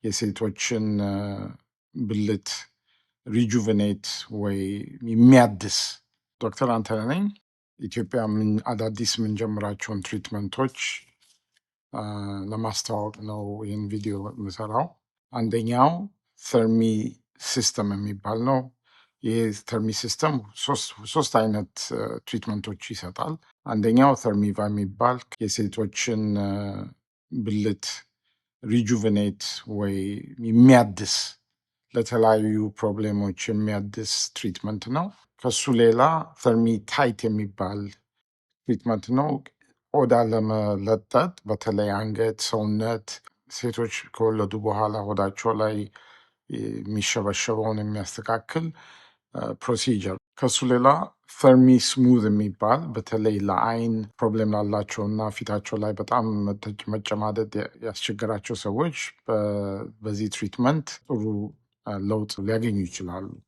የሴቶችን ብልት ሪጁቬኔት ወይ የሚያድስ ዶክተር አንተነህ ነኝ። ኢትዮጵያ አዳዲስ የምንጀምራቸውን ትሪትመንቶች ለማስተዋወቅ ነው ይህን ቪዲዮ የምሰራው። አንደኛው ተርሚ ሲስተም የሚባል ነው። ይህ ተርሚ ሲስተም ሶስት አይነት ትሪትመንቶች ይሰጣል። አንደኛው ተርሚቫ የሚባል የሴቶችን ብልት ሪጁቬኔት ወይ የሚያድስ ለተለያዩ ፕሮብሌሞች የሚያድስ ትሪትመንት ነው። ከሱ ሌላ ተርሚ ታይት የሚባል ትሪትመንት ነው። ቆዳ ለመለጠጥ በተለይ አንገት፣ ሰውነት ሴቶች ከወለዱ በኋላ ሆዳቸው ላይ የሚሸበሸበውን የሚያስተካክል ፕሮሲጀር። ከሱ ሌላ ተርሚ ስሙዝ የሚባል በተለይ ለአይን ፕሮብሌም ላላቸው እና ፊታቸው ላይ በጣም መጨማደድ ያስቸገራቸው ሰዎች በዚህ ትሪትመንት ጥሩ ለውጥ ሊያገኙ ይችላሉ።